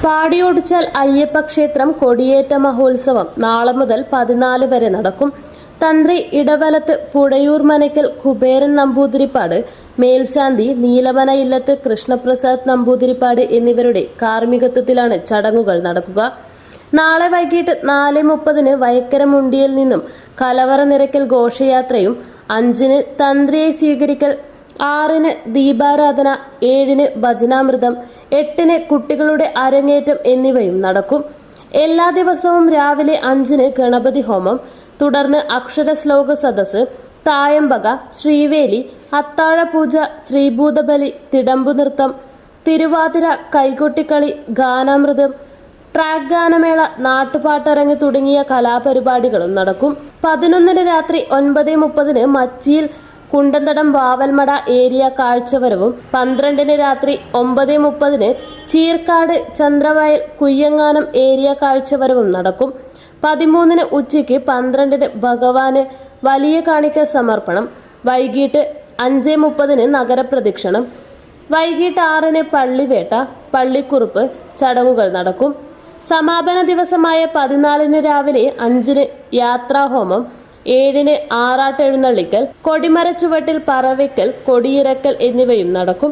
പാടിയോടിച്ചാൽ അയ്യപ്പ ക്ഷേത്രം കൊടിയേറ്റ മഹോത്സവം നാളെ മുതൽ 14 വരെ നടക്കും. തന്ത്രി ഇടവലത്ത് പുഴയൂർ മനയ്ക്കൽ കുബേരൻ നമ്പൂതിരിപ്പാട്, മേൽശാന്തി നീലമന ഇല്ലത്ത് കൃഷ്ണപ്രസാദ് നമ്പൂതിരിപ്പാട് എന്നിവരുടെ കാർമ്മികത്വത്തിലാണ് ചടങ്ങുകൾ നടക്കുക. നാളെ വൈകിട്ട് 4:30 വയക്കര മുണ്ടിയിൽ നിന്നും കലവറ നിറയ്ക്കൽ ഘോഷയാത്രയും, 5 തന്ത്രിയെ സ്വീകരിക്കൽ, 6 ദീപാരാധന, 7 ഭജനാമൃതം, 8 കുട്ടികളുടെ അരങ്ങേറ്റം എന്നിവയും നടക്കും. എല്ലാ ദിവസവും രാവിലെ 5 ഗണപതി ഹോമം, തുടർന്ന് അക്ഷരശ്ലോക സദസ്സ്, തായമ്പക, ശ്രീവേലി, അത്താഴപൂജ, ശ്രീഭൂതബലി, തിടമ്പു നൃത്തം, തിരുവാതിര, കൈകൊട്ടിക്കളി, ഗാനാമൃതം, ട്രാക്ക് ഗാനമേള, നാട്ടുപാട്ടരങ്ങ് തുടങ്ങിയ കലാപരിപാടികളും നടക്കും. 11 രാത്രി 9:30 മച്ചിയിൽ കുണ്ടന്തടം വാവൽമട ഏരിയ കാഴ്ചവരവും, 12 രാത്രി 9:30 ചീർക്കാട് ചന്ദ്രവയൽ കുയ്യങ്ങാനം ഏരിയ കാഴ്ചവരവും നടക്കും. 13 ഉച്ചയ്ക്ക് 12 ഭഗവാന് വലിയ കാണിക്ക സമർപ്പണം, വൈകിട്ട് 5:30 നഗരപ്രദക്ഷിണം, വൈകിട്ട് 6 പള്ളിവേട്ട, പള്ളിക്കുറുപ്പ് ചടങ്ങുകൾ നടക്കും. സമാപന ദിവസമായ 14 രാവിലെ 5 യാത്രാഹോമം, 7 ആറാട്ടെഴുന്നള്ളിക്കൽ, കൊടിമരച്ചുവട്ടിൽ പറവയ്ക്കൽ, കൊടിയിറക്കൽ എന്നിവയും നടക്കും.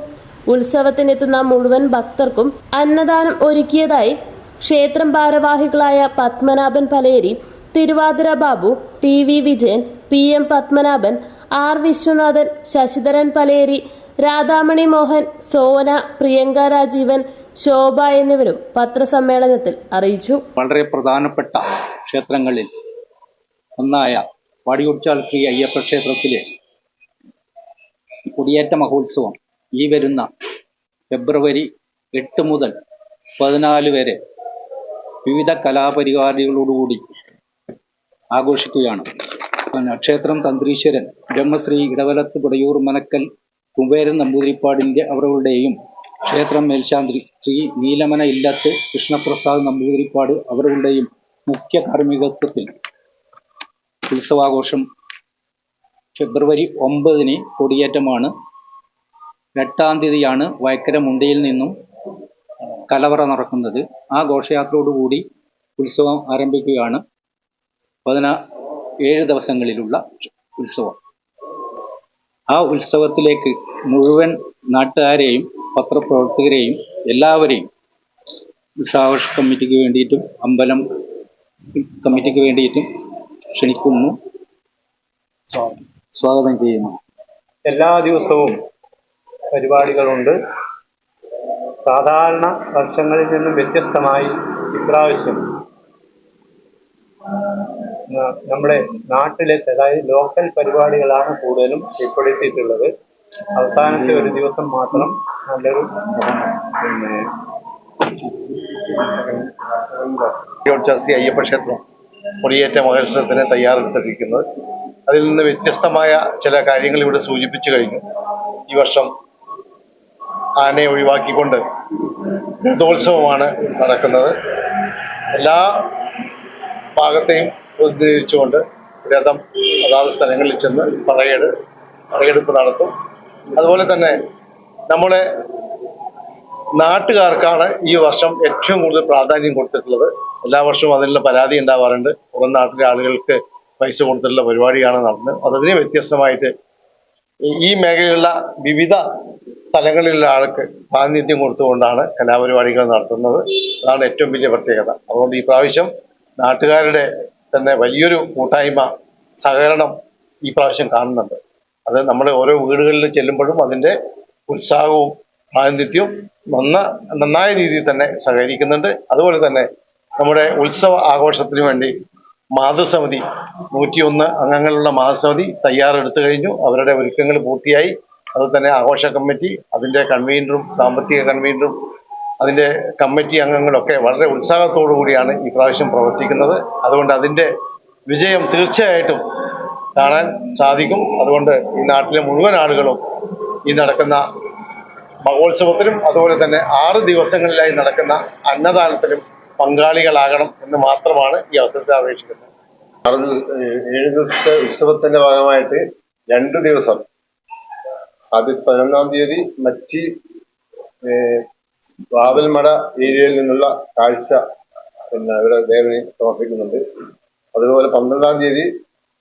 ഉത്സവത്തിനെത്തുന്ന മുഴുവൻ ഭക്തർക്കും അന്നദാനം ഒരുക്കിയതായി ക്ഷേത്രം ഭാരവാഹികളായ Padmanabhan Paleri, Thiruvathira Babu, TV Vijayan, PM Padmanabhan, R Viswanathan, Sasidharan Paleri, Radhamani Mohan, Sona, Priyanka Rajeevan, ശോഭ എന്നിവരും പത്രസമ്മേളനത്തിൽ അറിയിച്ചു. വളരെ പ്രധാനപ്പെട്ട ക്ഷേത്രങ്ങളിൽ ഒന്നായ പാടിയോടിച്ചാൽ ശ്രീ അയ്യപ്പ ക്ഷേത്രത്തിലെ കൊടിയേറ്റ മഹോത്സവം ഈ വരുന്ന ഫെബ്രുവരി 8 മുതൽ 14 വരെ വിവിധ കലാപരിപാടികളോടുകൂടി ആഘോഷിക്കുകയാണ്. ക്ഷേത്രം തന്ത്രീശ്വരൻ ബ്രഹ്മശ്രീ ഇടവലത്ത് പുഴയൂർ മനക്കൽ കുബേരൻ നമ്പൂതിരിപ്പാടിൻ്റെ അവരുടെയും ക്ഷേത്രം മേൽശാന്തി ശ്രീ നീലമന ഇല്ലത്ത് കൃഷ്ണപ്രസാദ് നമ്പൂതിരിപ്പാട് അവരുടെയും മുഖ്യ കാർമ്മികത്വത്തിൽ ഉത്സവാഘോഷം ഫെബ്രുവരി 9 കൊടിയേറ്റമാണ്. 8-ാം തീയതിയാണ് വയക്കര മുണ്ടിയിൽ നിന്നും കലവറ നടക്കുന്നത്. ആ ഘോഷയാത്രയോടുകൂടി ഉത്സവം ആരംഭിക്കുകയാണ്. 17 ദിവസങ്ങളിലുള്ള ഉത്സവം. ആ ഉത്സവത്തിലേക്ക് മുഴുവൻ നാട്ടുകാരെയും പത്രപ്രവർത്തകരെയും എല്ലാവരെയും ഉത്സവാഘോഷ കമ്മിറ്റിക്ക് വേണ്ടിയിട്ടും അമ്പലം കമ്മിറ്റിക്ക് വേണ്ടിയിട്ടും ക്ഷണിക്കുന്നു, സ്വാഗതം ചെയ്യുന്നു. എല്ലാ ദിവസവും പരിപാടികളുണ്ട്. സാധാരണ വർഷങ്ങളിൽ നിന്നും വ്യത്യസ്തമായി ഇപ്രാവശ്യം നമ്മുടെ നാട്ടിലെ, അതായത് ലോക്കൽ പരിപാടികളാണ് കൂടുതലും ഉൾപ്പെടുത്തിയിട്ടുള്ളത്. അവസാനത്തെ ഒരു ദിവസം മാത്രം നല്ലൊരു ശ്രീ അയ്യപ്പ ക്ഷേത്രം കൊടിയേറ്റ മഹോത്സവത്തിന് തയ്യാറെടുത്തിരിക്കുന്നത്. അതിൽ നിന്ന് വ്യത്യസ്തമായ ചില കാര്യങ്ങൾ ഇവിടെ സൂചിപ്പിച്ചു കഴിഞ്ഞു. ഈ വർഷം ആനയെ ഒഴിവാക്കിക്കൊണ്ട് രഥോത്സവമാണ് നടക്കുന്നത്. എല്ലാ ഭാഗത്തെയും പ്രതിനിധീകരിച്ചുകൊണ്ട് രഥം അതാത് സ്ഥലങ്ങളിൽ ചെന്ന് പറയെടുപ്പ് നടത്തും. അതുപോലെ തന്നെ നമ്മുടെ നാട്ടുകാർക്കാണ് ഈ വർഷം ഏറ്റവും കൂടുതൽ പ്രാധാന്യം കൊടുത്തിട്ടുള്ളത്. എല്ലാ വർഷവും അതിനുള്ള പരാതി ഉണ്ടാവാറുണ്ട്. പുറം നാട്ടിലെ ആളുകൾക്ക് പൈസ കൊടുത്തിട്ടുള്ള പരിപാടിയാണ് നടന്നത്. അതിന് വ്യത്യസ്തമായിട്ട് ഈ മേഖലയിലുള്ള വിവിധ സ്ഥലങ്ങളിലുള്ള ആൾക്ക് പ്രാതിനിധ്യം കൊടുത്തുകൊണ്ടാണ് കലാപരിപാടികൾ നടത്തുന്നത്. അതാണ് ഏറ്റവും വലിയ പ്രത്യേകത. അതുകൊണ്ട് ഈ പ്രാവശ്യം നാട്ടുകാരുടെ തന്നെ വലിയൊരു കൂട്ടായ്മ, സഹകരണം ഈ പ്രാവശ്യം കാണുന്നുണ്ട്. അത് നമ്മൾ ഓരോ വീടുകളിൽ ചെല്ലുമ്പോഴും അതിൻ്റെ ഉത്സാഹവും പ്രാതിനിധ്യവും നന്നായ രീതിയിൽ തന്നെ സഹകരിക്കുന്നുണ്ട്. അതുപോലെ തന്നെ നമ്മുടെ ഉത്സവ ആഘോഷത്തിന് വേണ്ടി മാതൃസമിതി 101 അംഗങ്ങളുള്ള മാതൃസമിതി തയ്യാറെടുത്തു കഴിഞ്ഞു. അവരുടെ ഒരുക്കങ്ങൾ പൂർത്തിയായി. അതുപോലെ തന്നെ ആഘോഷ കമ്മിറ്റി, അതിൻ്റെ കൺവീനറും സാമ്പത്തിക കൺവീനറും അതിൻ്റെ കമ്മിറ്റി അംഗങ്ങളൊക്കെ വളരെ ഉത്സാഹത്തോടു കൂടിയാണ് ഈ പ്രാവശ്യം പ്രവർത്തിക്കുന്നത്. അതുകൊണ്ട് അതിൻ്റെ വിജയം തീർച്ചയായിട്ടും കാണാൻ സാധിക്കും. അതുകൊണ്ട് ഈ നാട്ടിലെ മുഴുവൻ ആളുകളും ഈ നടക്കുന്ന മഹോത്സവത്തിലും അതുപോലെ തന്നെ 6 ദിവസങ്ങളിലായി നടക്കുന്ന അന്നദാനത്തിലും പങ്കാളികളാകണം എന്ന് മാത്രമാണ് ഈ അവസരത്തിൽ അപേക്ഷിക്കുന്നത്. 7 ദിവസത്തെ ഉത്സവത്തിന്റെ ഭാഗമായിട്ട് 2 ദിവസം, ആദ്യം 11-ാം തീയതി മച്ചി വാവൽമട ഏരിയയിൽ നിന്നുള്ള കാഴ്ച ഇവിടെ ദേവന് സമർപ്പിക്കുന്നുണ്ട്. അതുപോലെ 12-ാം തീയതി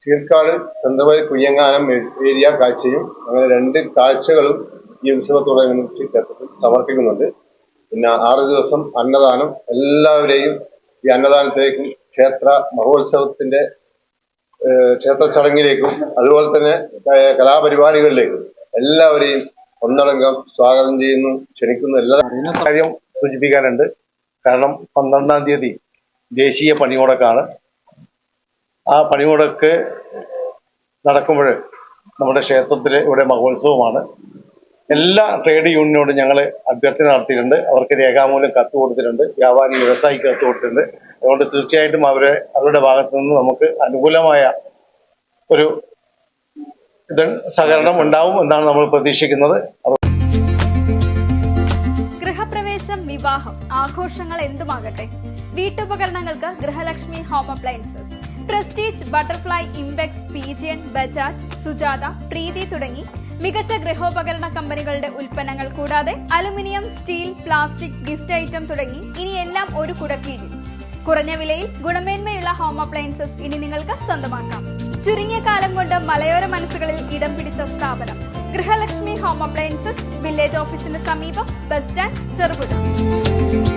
ചീർക്കാട് സെന്ത്രവയൽ കുയ്യങ്ങാനം ഏരിയ കാഴ്ചയും, അങ്ങനെ 2 കാഴ്ചകളും ഈ ഉത്സവത്തോടനുബന്ധിച്ച് ക്ഷേത്രത്തിൽ സമർപ്പിക്കുന്നുണ്ട്. പിന്നെ 6 ദിവസം അന്നദാനം. എല്ലാവരെയും ഈ അന്നദാനത്തിലേക്കും ക്ഷേത്ര മഹോത്സവത്തിന്റെ ക്ഷേത്ര ചടങ്ങിലേക്കും അതുപോലെ തന്നെ കലാപരിപാടികളിലേക്കും എല്ലാവരെയും ഒന്നടങ്കം സ്വാഗതം ചെയ്യുന്നു, ക്ഷണിക്കുന്നു. എല്ലാ കാര്യം സൂചിപ്പിക്കാനുണ്ട്. കാരണം 12-ാം തീയതി ദേശീയ പണിമുടക്കാണ്. ആ പണിമുടക്ക് നടക്കുമ്പോൾ നമ്മുടെ ക്ഷേത്രത്തിൽ ഇവിടെ മഹോത്സവമാണ്. എല്ലാ ട്രേഡ് യൂണിയനോടും ഞങ്ങൾ അഭ്യർത്ഥന നടത്തിയിട്ടുണ്ട്. അവർക്ക് രേഖാമൂലം കത്ത് കൊടുത്തിട്ടുണ്ട്, വ്യാപാരി വ്യവസായിക്ക് കത്ത് കൊടുത്തിട്ടുണ്ട്. അതുകൊണ്ട് തീർച്ചയായിട്ടും അവരുടെ ഭാഗത്തു നിന്ന് നമുക്ക് അനുകൂലമായ ഒരു സഹകരണം ഉണ്ടാവും എന്നാണ് നമ്മൾ പ്രതീക്ഷിക്കുന്നത്. ഗൃഹപ്രവേശം, വിവാഹം, ആഘോഷങ്ങൾ എന്തുമാകട്ടെ, വീട്ടുപകരണങ്ങൾക്ക് Grihalakshmi home appliances, Prestige, Butterfly, Impex, Pigeon, Bajaj, Sujata, Preethi തുടങ്ങി മികച്ച ഗൃഹോപകരണ കമ്പനികളുടെ ഉൽപ്പന്നങ്ങൾ കൂടാതെ aluminium, steel, plastic, gift item തുടങ്ങി ഇനി എല്ലാം ഒരു കുടക്കീഴിൽ. കുറഞ്ഞ വിലയിൽ ഗുണമേന്മയുള്ള ഹോം അപ്ലയൻസസ് ഇനി നിങ്ങൾക്ക് സ്വന്തമാക്കാം. ചുരുങ്ങിയ കാലം കൊണ്ട് മലയോര മനസ്സുകളിൽ ഇടം പിടിച്ച സ്ഥാപനം ഗൃഹലക്ഷ്മി ഹോം അപ്ലയൻസസ്, വില്ലേജ് ഓഫീസിന് സമീപം, ബസ് സ്റ്റാൻഡ്, ചെറുപുഴ.